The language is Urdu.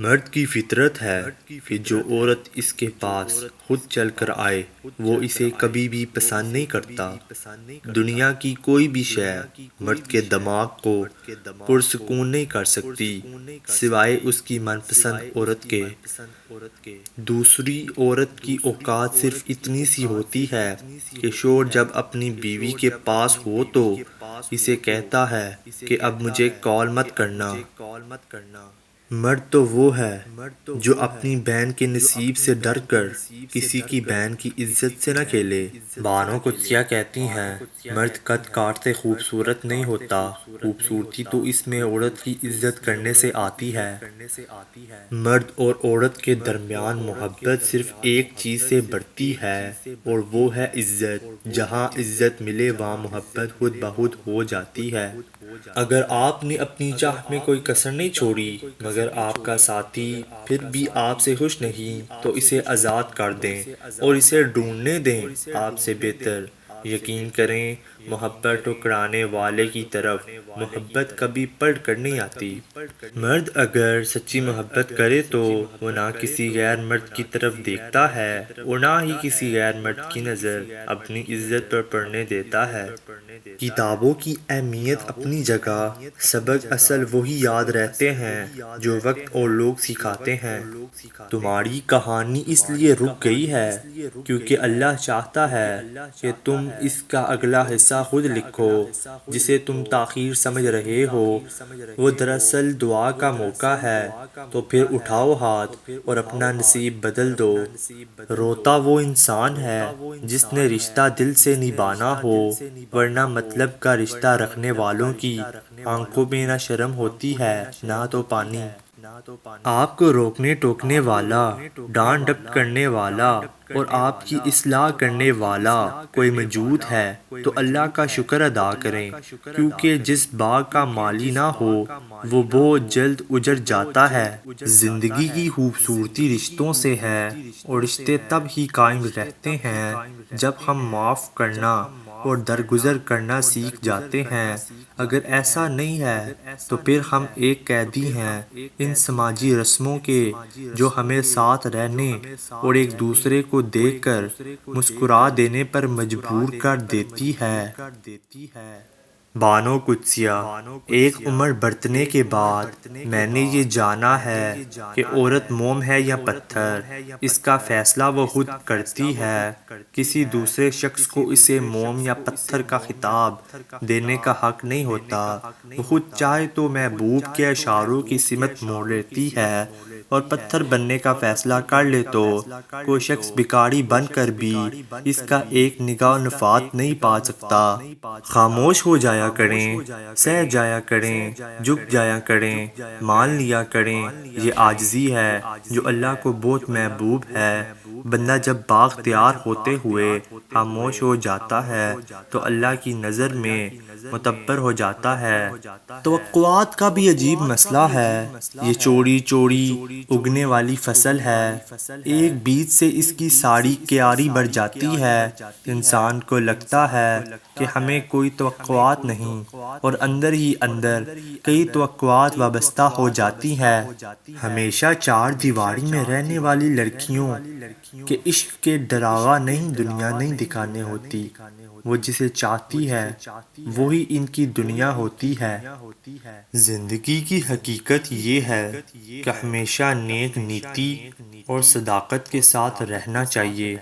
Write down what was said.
مرد کی فطرت ہے کہ جو عورت اس کے پاس خود چل کر آئے وہ اسے کبھی بھی پسند نہیں کرتا۔ دنیا کی کوئی بھی شے مرد کے دماغ کو پرسکون نہیں کر سکتی سوائے اس کی من پسند عورت کے۔ دوسری عورت کی اوقات صرف اتنی سی ہوتی ہے کہ شوہر جب اپنی بیوی کے پاس ہو تو اسے کہتا ہے کہ اب مجھے کال مت کرنا۔ مرد تو وہ ہے جو اپنی بہن کے نصیب سے ڈر کر کسی کی بہن کی عزت سے نہ کھیلے۔ بانو قدسیہ کہتی ہیں مرد قد کاٹتے خوبصورت نہیں ہوتا، خوبصورتی تو اس میں عورت کی عزت کرنے سے آتی ہے۔ مرد اور عورت کے درمیان محبت صرف ایک چیز سے بڑھتی ہے اور وہ ہے عزت۔ جہاں عزت ملے وہاں محبت خود بخود ہو جاتی ہے۔ اگر آپ نے اپنی چاہ میں کوئی کسر نہیں چھوڑی مگر آپ کا ساتھی پھر بھی آپ سے خوش نہیں تو اسے آزاد کر دیں اور اسے ڈھونڈنے دیں آپ سے بہتر۔ یقین کریں محبت ٹھکرانے والے کی طرف محبت کبھی پلٹ کر نہیں آتی۔ مرد اگر سچی محبت کرے تو وہ نہ کسی غیر مرد کی طرف دیکھتا ہے اور نہ ہی کسی غیر مرد کی نظر اپنی عزت پر پڑنے دیتا ہے۔ کتابوں کی اہمیت اپنی جگہ، سبق اصل وہی یاد رہتے ہیں جو وقت اور لوگ سکھاتے ہیں۔ تمہاری کہانی اس لیے رک گئی ہے کیونکہ اللہ چاہتا ہے کہ تم اس کا اگلا حصہ خود لکھو۔ جسے تم تاخیر سمجھ رہے ہو وہ دراصل دعا کا موقع ہے، تو پھر اٹھاؤ ہاتھ اور اپنا نصیب بدل دو۔ روتا وہ انسان ہے جس نے رشتہ دل سے نبھانا ہو، ورنہ مطلب کا رشتہ رکھنے والوں کی آنکھوں میں نہ شرم ہوتی ہے نہ تو پانی۔ آپ کو روکنے ٹوکنے والا، ڈانٹ ڈپٹ کرنے والا اور آپ کی اصلاح کرنے والا کوئی موجود ہے تو اللہ کا شکر ادا کریں، کیونکہ جس باغ کا مالی نہ ہو وہ بہت جلد اجڑ جاتا ہے۔ زندگی کی خوبصورتی رشتوں سے ہے اور رشتے تب ہی قائم رہتے ہیں جب ہم معاف کرنا اور درگزر کرنا سیکھ جاتے ہیں۔ اگر ایسا نہیں ہے تو پھر ہم ایک قیدی ہیں ان سماجی رسموں کے جو ہمیں ساتھ رہنے اور ایک دوسرے کو دیکھ کر مسکرا دینے پر مجبور کر دیتی ہے۔ بانو قدسیہ: ایک عمر برتنے کے بعد میں نے یہ جانا ہے کہ عورت موم ہے یا پتھر، اس کا فیصلہ وہ خود کرتی ہے۔ کسی دوسرے شخص کو اسے موم یا پتھر کا خطاب دینے کا حق نہیں ہوتا۔ وہ خود چاہے تو محبوب کے اشاروں کی سمت موڑ لیتی ہے اور پتھر بننے کا فیصلہ کر لے تو کوئی شخص بھکاری بن کر بھی اس کا ایک نگاہ نفات نہیں پا سکتا۔ خاموش ہو جایا کریں، سہ جایا کریں، جھک جایا کریں، مان لیا کریں، یہ عاجزی ہے جو اللہ کو بہت محبوب ہے۔ بندہ جب بااختیار ہوتے ہوئے خاموش ہو جاتا ہے تو اللہ کی نظر میں معتبر ہو جاتا ہے۔ توقعات کا بھی عجیب مسئلہ ہے۔ یہ چوڑی چوڑی اگنے والی فصل ہے، ایک بیج سے اس کی ساری کیاری بڑھ جاتی ہے۔ انسان کو لگتا ہے کہ ہمیں کوئی توقعات نہیں اور اندر ہی اندر کئی توقعات وابستہ ہو جاتی ہیں۔ ہمیشہ چار دیواری میں رہنے والی لڑکیوں کے عشق کے ڈراوا نہیں دنیا نہیں دکھانے ہوتی، وہ جسے چاہتی ہے وہی ان کی دنیا ہوتی ہے۔ زندگی کی حقیقت یہ ہے کہ ہمیشہ نیک نیتی اور صداقت کے ساتھ رہنا چاہیے۔